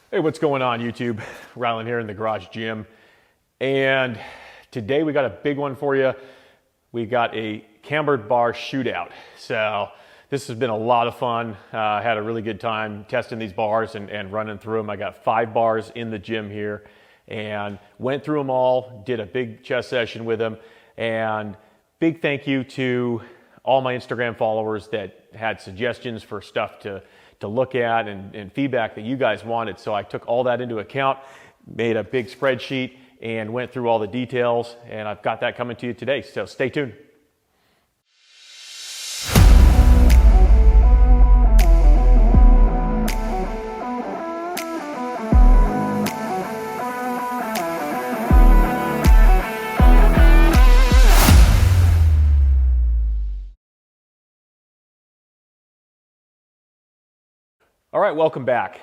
Hey, what's going on YouTube? Rylan here in the garage gym. And today we got a big one for you. We got a cambered bar shootout. So this has been a lot of fun. I had a really good time testing these bars and running through them. I got 5 bars in the gym here and went through them all, did a big chest session with them. And big thank you to all my Instagram followers that had suggestions for stuff to look at and feedback that you guys wanted. So I took all that into account, made a big spreadsheet, and went through all the details, and I've got that coming to you today, so stay tuned. All right, welcome back.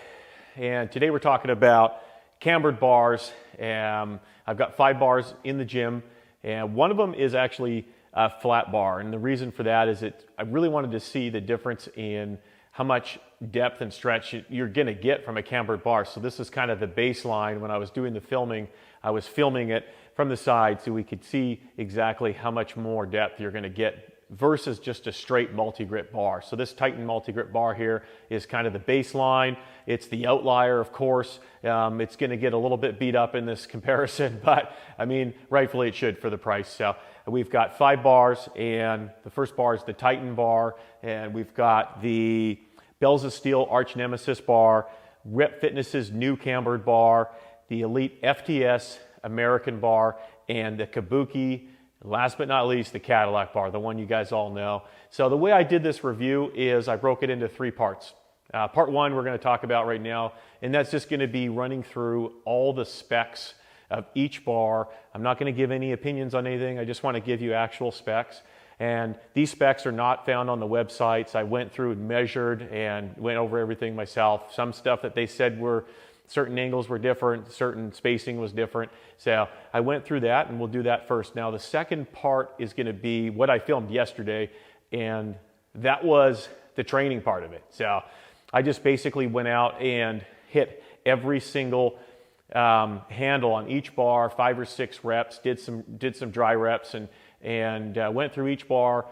And today we're talking about cambered bars. I've got 5 bars in the gym, and one of them is actually a flat bar. And the reason for that is I really wanted to see the difference in how much depth and stretch you're gonna get from a cambered bar. So this is kind of the baseline. When I was doing the filming, I was filming it from the side so we could see exactly how much more depth you're gonna get versus just a straight multi-grip bar. So this Titan Multigrip Bar here is kind of the baseline. It's the outlier, of course. It's going to get a little bit beat up in this comparison, but I mean, rightfully it should for the price. So we've got 5 bars, and the first bar is the Titan bar, and we've got the Steel Arch Nemesis Bar, Rep Fitness's new cambered bar, the Elite FTS American bar, and the Kabuki, last but not least, the Cadillac Bar, the one you guys all know. So the way I did this review is I broke it into 3 parts. Part 1 we're going to talk about right now, and that's just going to be running through all the specs of each bar. I'm not going to give any opinions on anything. I just want to give you actual specs. And these specs are not found on the websites. I went through and measured and went over everything myself. Some stuff that they said were certain angles were different, certain spacing was different. So I went through that, and we'll do that first. Now the second part is going to be what I filmed yesterday, and that was the training part of it. So I just basically went out and hit every single handle on each bar, 5 or 6 reps, did some dry reps, and went through each bar,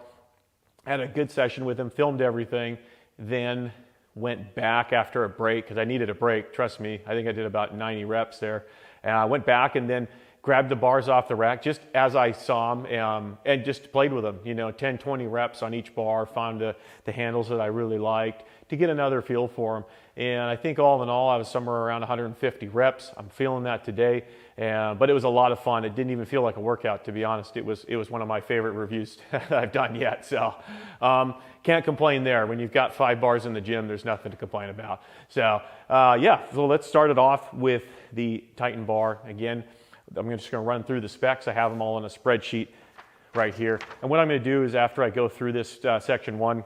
had a good session with them, filmed everything, then went back after a break because I needed a break. Trust me, I think I did about 90 reps there. And I went back and then grabbed the bars off the rack just as I saw them, and just played with them, 10, 20 reps on each bar, found the handles that I really liked to get another feel for them. And I think all in all, I was somewhere around 150 reps. I'm feeling that today, but it was a lot of fun. It didn't even feel like a workout, to be honest. It was one of my favorite reviews that I've done yet. So can't complain there. When you've got 5 bars in the gym, there's nothing to complain about. So yeah, so let's start it off with the Titan bar. Again, I'm just going to run through the specs. I have them all in a spreadsheet right here. And what I'm going to do is after I go through this section 1,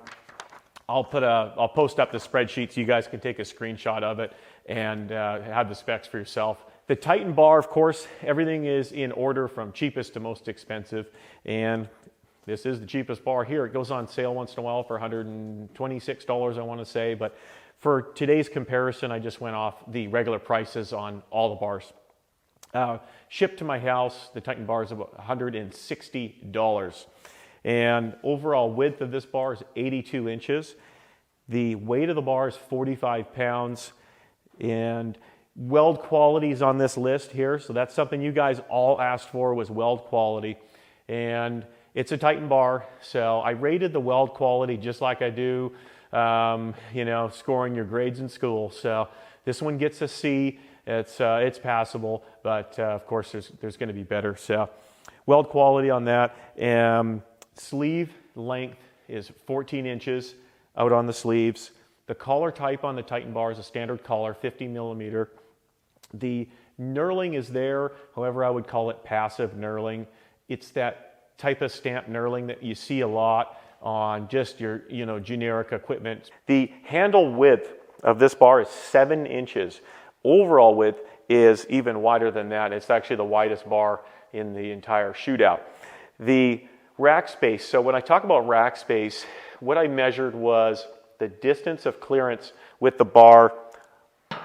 I'll post up the spreadsheet so you guys can take a screenshot of it and have the specs for yourself. The Titan bar, of course, everything is in order from cheapest to most expensive. And this is the cheapest bar here. It goes on sale once in a while for $126, I want to say. But for today's comparison, I just went off the regular prices on all the bars. Shipped to my house, the Titan bar is about $160. And overall width of this bar is 82 inches. The weight of the bar is 45 pounds. And weld quality is on this list here. So that's something you guys all asked for, was weld quality. And it's a Titan bar. So I rated the weld quality just like I do, scoring your grades in school. So this one gets a C. It's passable, but of course there's going to be better. So weld quality on that. Sleeve length is 14 inches out on the sleeves. The collar type on the Titan bar is a standard collar, 50 millimeter. The knurling is there, however I would call it passive knurling. It's that type of stamp knurling that you see a lot on just your generic equipment. The handle width of this bar is 7 inches. Overall width is even wider than that. It's actually the widest bar in the entire shootout. The rack space, so when I talk about rack space, what I measured was the distance of clearance with the bar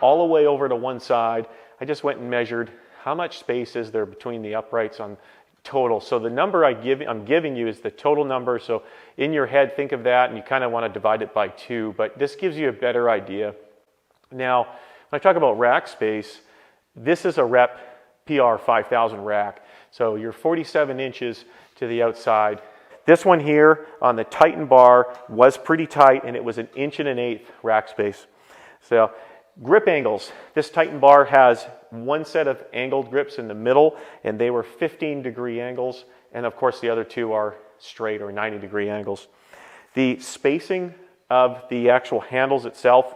all the way over to one side. I just went and measured how much space is there between the uprights on total. So the number I'm giving you is the total number. So in your head, think of that, and you kind of want to divide it by 2, but this gives you a better idea. Now, when I talk about rack space, this is a Rep PR 5000 rack. So you're 47 inches to the outside. This one here on the Titan bar was pretty tight, and it was 1 1/8 inch rack space. So grip angles. This Titan bar has one set of angled grips in the middle, and they were 15-degree angles. And of course, the other 2 are straight or 90-degree angles. The spacing of the actual handles itself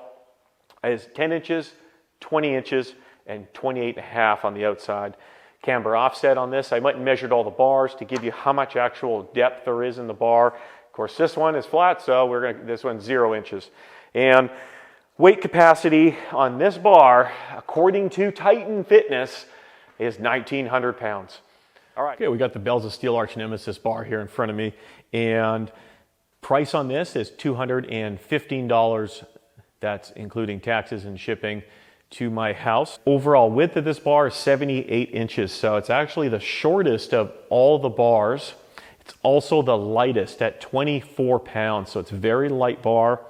is 10 inches, 20 inches, and 28.5 on the outside. Camber offset on this. I went and measured all the bars to give you how much actual depth there is in the bar. Of course, this one is flat, so this one's 0 inches. And weight capacity on this bar, according to Titan Fitness, is 1,900 pounds. All right. Okay, we got the bells of Steel Arch Nemesis Bar here in front of me, and price on this is $215. That's including taxes and shipping to my house. Overall width of this bar is 78 inches, so it's actually the shortest of all the bars. It's also the lightest at 24 pounds, so it's a very light bar.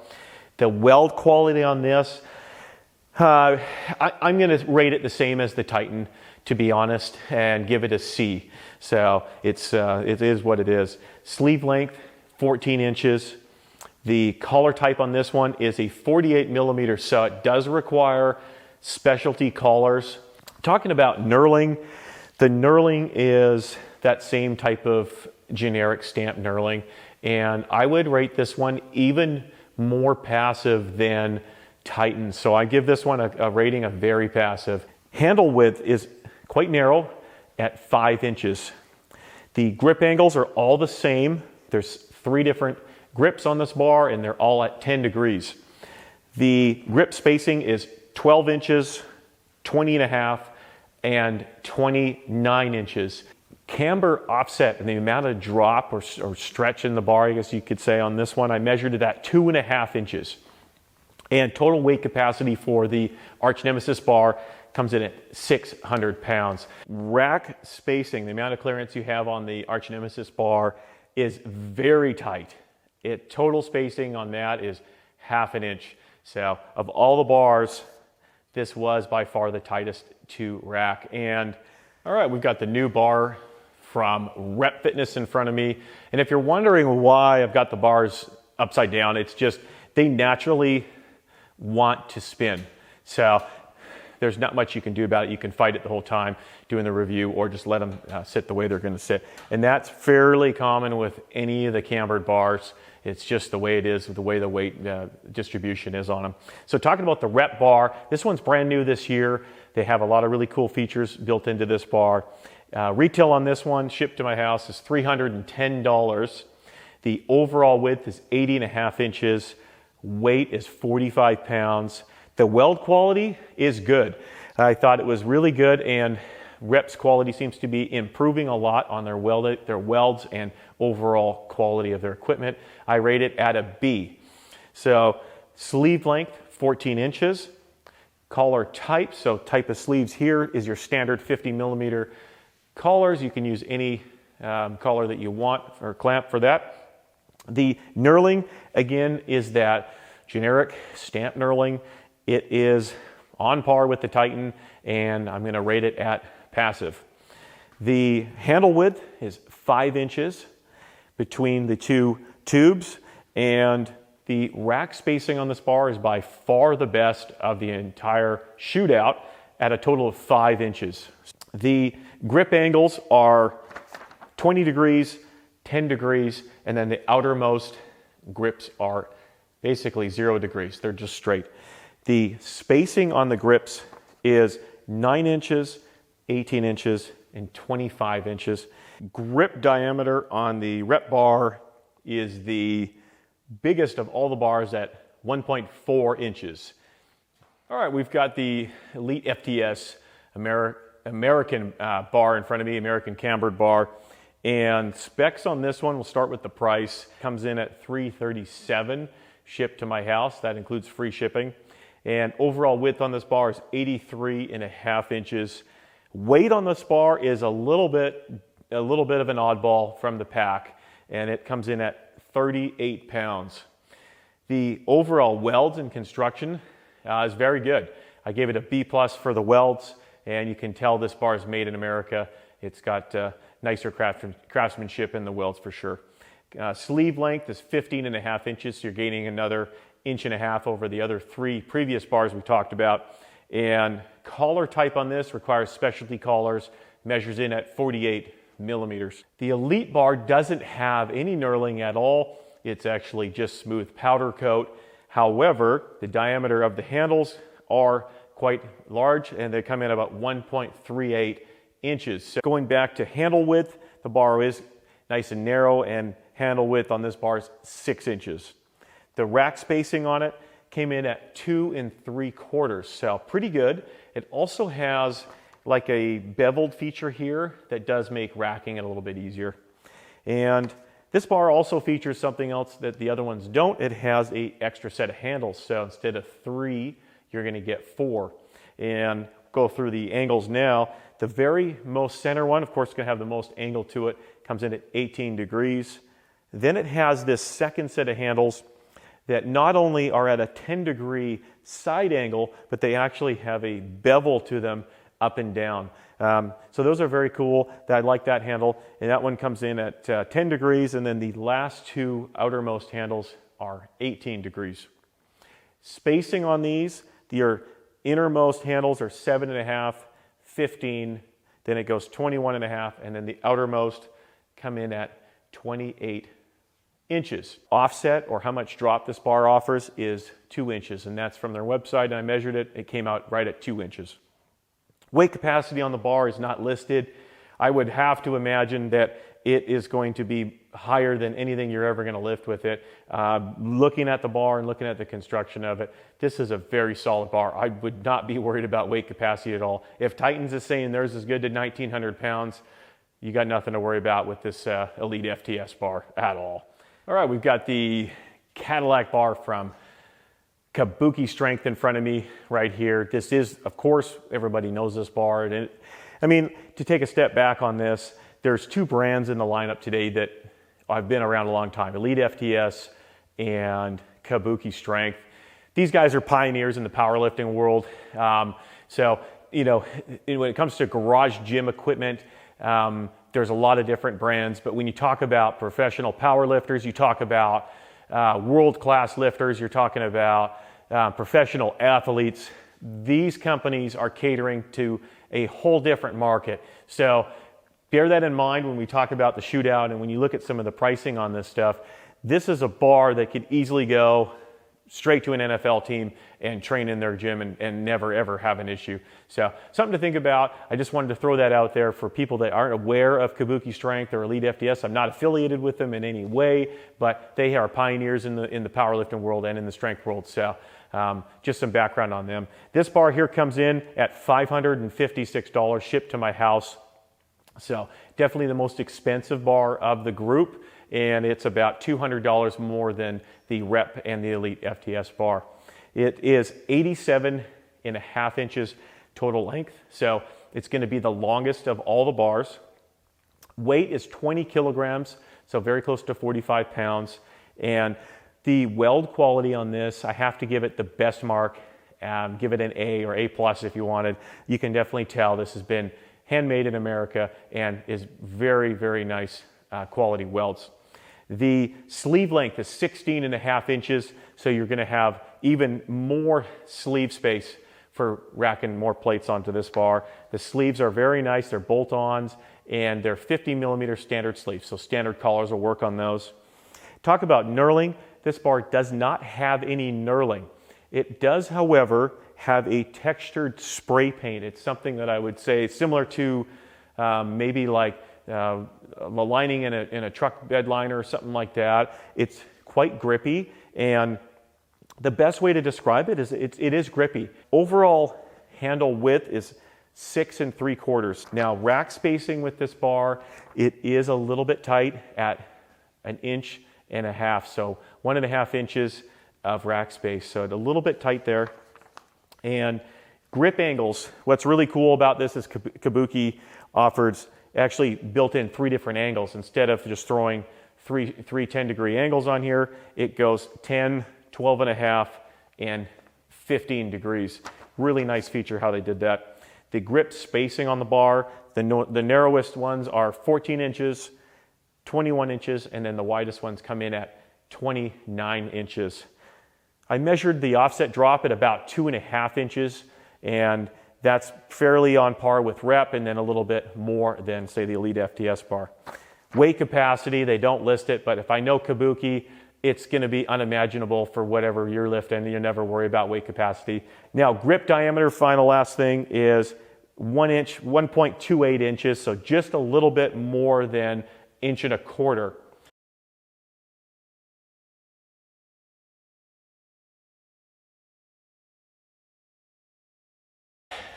The weld quality on this, I'm going to rate it the same as the Titan, to be honest, and give it a C. So it is what it is. Sleeve length, 14 inches. The collar type on this one is a 48 millimeter, so it does require specialty collars. Talking about knurling, the knurling is that same type of generic stamp knurling, and I would rate this one even more passive than Titan. So I give this one a rating of very passive. Handle width is quite narrow at 5 inches. The grip angles are all the same. There's 3 different grips on this bar, and they're all at 10 degrees. The grip spacing is 12 inches, 20.5, and 29 inches. Camber offset and the amount of drop or stretch in the bar, I guess you could say, on this one, I measured it at 2.5 inches. And total weight capacity for the Arch Nemesis bar comes in at 600 pounds. Rack spacing, the amount of clearance you have on the Arch Nemesis bar is very tight. Total spacing on that is 1/2 inch. So of all the bars, this was by far the tightest to rack. And all right, we've got the new bar from Rep Fitness in front of me. And if you're wondering why I've got the bars upside down, it's just they naturally want to spin. So there's not much you can do about it. You can fight it the whole time doing the review, or just let them sit the way they're going to sit. And that's fairly common with any of the cambered bars. It's just the way it is, the way the weight distribution is on them. So talking about the Rep bar, this one's brand new this year. They have a lot of really cool features built into this bar. Retail on this one, shipped to my house, is $310. The overall width is 80.5 inches. Weight is 45 pounds. The weld quality is good. I thought it was really good, and Rep's quality seems to be improving a lot on their welds and overall quality of their equipment. I rate it at a B. So sleeve length, 14 inches. Collar type, so type of sleeves here is your standard 50 millimeter collars. You can use any collar that you want or clamp for that. The knurling, again, is that generic stamp knurling. It is on par with the Titan, and I'm going to rate it at passive. The handle width is 5 inches between the 2 tubes, and the rack spacing on this bar is by far the best of the entire shootout at a total of 5 inches. The grip angles are 20 degrees, 10 degrees, and then the outermost grips are basically 0 degrees. They're just straight. The spacing on the grips is 9 inches, 18 inches, and 25 inches. Grip diameter on the Rep bar is the biggest of all the bars at 1.4 inches. All right, we've got the Elite FTS American bar in front of me, American Cambered Bar. And specs on this one, we'll start with the price. Comes in at $337, shipped to my house. That includes free shipping. And overall width on this bar is 83.5 inches. Weight on this bar is a little bit of an oddball from the pack, and it comes in at 38 pounds. The overall welds and construction is very good. I gave it a B+ for the welds, and you can tell this bar is made in America. It's got nicer craftsmanship in the welds for sure. Sleeve length is 15.5 inches, so you're gaining another 1.5 inches over the other 3 previous bars we talked about. And collar type on this requires specialty collars, measures in at 48 millimeters. The Elite bar doesn't have any knurling at all. It's actually just smooth powder coat. However, the diameter of the handles are quite large, and they come in about 1.38 inches. So going back to handle width, the bar is nice and narrow, and handle width on this bar is 6 inches. The rack spacing on it came in at 2 3/4, so pretty good. It also has like a beveled feature here that does make racking it a little bit easier. And this bar also features something else that the other ones don't. It has an extra set of handles, so instead of 3, you're going to get 4. And go through the angles now. The very most center one, of course, is going to have the most angle to it, comes in at 18 degrees. Then it has this second set of handles that not only are at a 10-degree side angle, but they actually have a bevel to them up and down. So those are very cool. I like that handle. And that one comes in at 10 degrees, and then the last 2 outermost handles are 18 degrees. Spacing on these, your innermost handles are 7.5, 15, then it goes 21.5, and then the outermost come in at 28 inches. Offset, or how much drop this bar offers, is 2 inches, and that's from their website, and I measured it. It came out right at 2 inches. Weight capacity on the bar is not listed. I would have to imagine that it is going to be higher than anything you're ever going to lift with it. Looking at the bar and looking at the construction of it, this is a very solid bar. I would not be worried about weight capacity at all. If Titans is saying theirs is good to 1,900 pounds, you got nothing to worry about with this Elite FTS bar at all. All right, we've got the Cadillac Bar from Kabuki Strength in front of me right here. This is, of course, everybody knows this bar. And I mean, to take a step back on this, there's 2 brands in the lineup today that I've been around a long time, Elite FTS and Kabuki Strength. These guys are pioneers in the powerlifting world. So, you know, when it comes to garage gym equipment, there's a lot of different brands, but when you talk about professional powerlifters, you talk about world-class lifters, you're talking about professional athletes, these companies are catering to a whole different market. So bear that in mind when we talk about the Shootout, and when you look at some of the pricing on this stuff. This is a bar that could easily go straight to an NFL team and train in their gym and never ever have an issue. So something to think about. I just wanted to throw that out there for people that aren't aware of Kabuki Strength or Elite FTS. I'm not affiliated with them in any way, but they are pioneers in the powerlifting world and in the strength world. So just some background on them. This bar here comes in at $556 shipped to my house. So definitely the most expensive bar of the group, and it's about $200 more than the Rep and the Elite FTS bar. It is 87.5 inches total length, so it's going to be the longest of all the bars. Weight is 20 kilograms, so very close to 45 pounds. And the weld quality on this, I have to give it the best mark. Give it an A or A+ if you wanted. You can definitely tell this has been handmade in America and is very, very nice quality welds. The sleeve length is 16.5 inches, so you're going to have even more sleeve space for racking more plates onto this bar. The sleeves are very nice. They're bolt-ons, and they're 50 millimeter standard sleeves, so standard collars will work on those. Talk about knurling. This bar does not have any knurling. It does, however, have a textured spray paint. It's something that I would say similar to maybe like the lining in a truck bed liner or something like that. It's quite grippy, and the best way to describe it is it is grippy. Overall handle width is 6 3/4. Now rack spacing with this bar, it is a little bit tight at 1.5 inches, so 1.5 inches of rack space. So it's a little bit tight there. And grip angles, what's really cool about this is Kabuki offers actually built in 3 different angles. Instead of just throwing three 10-degree angles on here, it goes 10, 12 and a half, and 15 degrees. Really nice feature how they did that. The grip spacing on the bar, the narrowest ones are 14 inches, 21 inches, and then the widest ones come in at 29 inches. I measured the offset drop at about 2.5 inches, and that's fairly on par with Rep, and then a little bit more than, say, the Elite FTS bar. Weight capacity, they don't list it, but if I know Kabuki, it's going to be unimaginable for whatever you're lifting. You never worry about weight capacity. Now, grip diameter, final last thing, is 1 inch, 1.28 inches, so just a little bit more than 1.25 inches.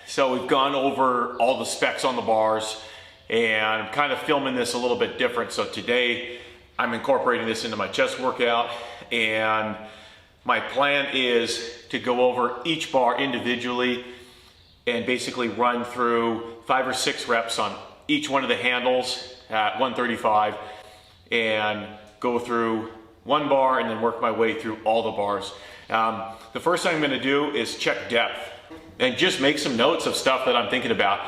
So we've gone over all the specs on the bars, and I'm kind of filming this a little bit different. So today I'm incorporating this into my chest workout, and my plan is to go over each bar individually and basically run through 5 or 6 reps on each one of the handles at 135 and go through one bar and then work my way through all the bars. The first thing I'm going to do is check depth and just make some notes of stuff that I'm thinking about.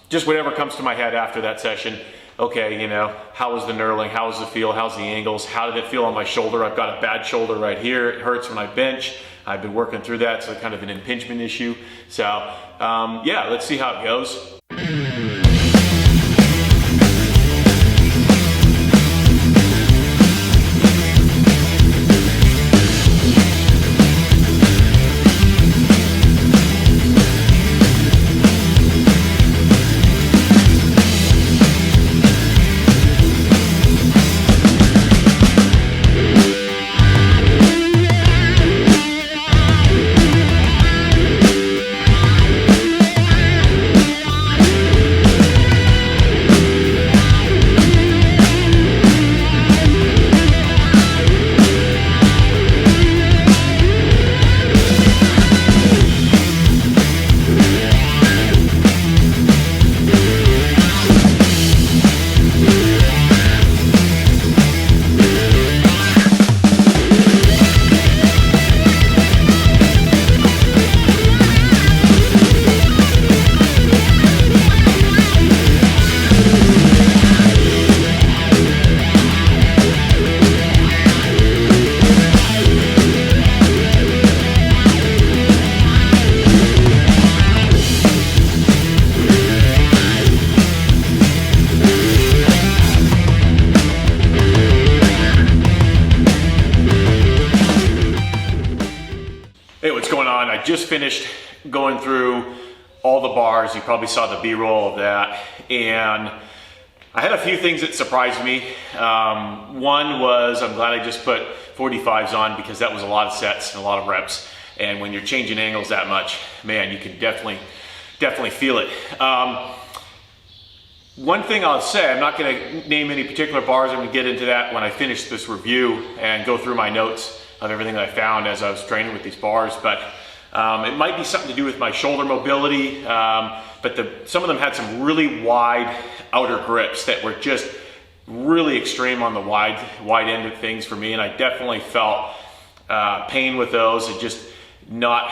Just whatever comes to my head after that session. Okay, you know, how was the knurling? How was the feel? How's the angles? How did it feel on my shoulder? I've got a bad shoulder right here. It hurts when I bench. I've been working through that, so kind of an impingement issue. So yeah, let's see how it goes. I just finished going through all the bars. You probably saw the B-roll of that, and I had a few things that surprised me. One was I'm glad I just put 45s on, because that was a lot of sets and a lot of reps, and when you're changing angles that much, man, you can definitely feel it. One thing I'll say, I'm not going to name any particular bars. I'm going to get into that when I finish this review and go through my notes of everything that I found as I was training with these bars, but it might be something to do with my shoulder mobility, but some of them had some really wide outer grips that were just really extreme on the wide end of things for me, and I definitely felt pain with those. It just not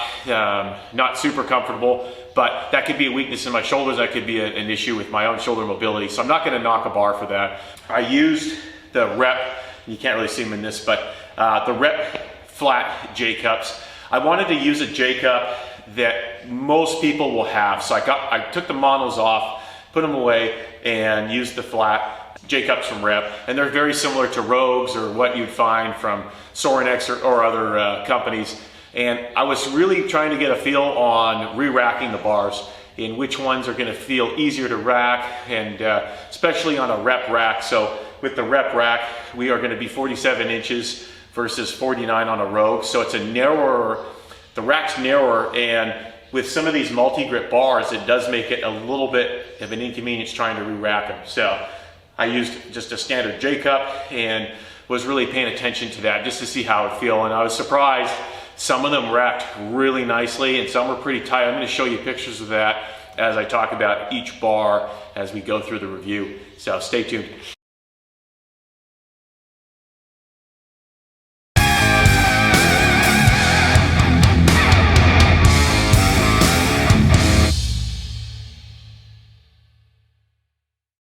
super comfortable, but that could be a weakness in my shoulders. That could be an issue with my own shoulder mobility, so I'm not going to knock a bar for that. I used the Rep, you can't really see them in this, but the Rep flat J cups. I wanted to use a J cup that most people will have, so I took the monos off, put them away, and used the flat J cups from Rep, and they're very similar to Rogues or what you'd find from Sorinex or other companies. And I was really trying to get a feel on re-racking the bars and which ones are going to feel easier to rack, and especially on a Rep rack. So with the Rep rack, we are going to be 47 inches versus 49 on a Rogue. So it's a narrower, the rack's narrower, and with some of these multi-grip bars, it does make it a little bit of an inconvenience trying to re-rack them. So I used just a standard J cup and was really paying attention to that just to see how it would feel. And I was surprised Some of them racked really nicely and some were pretty tight. I'm going to show you pictures of that as I talk about each bar as we go through the review. So stay tuned.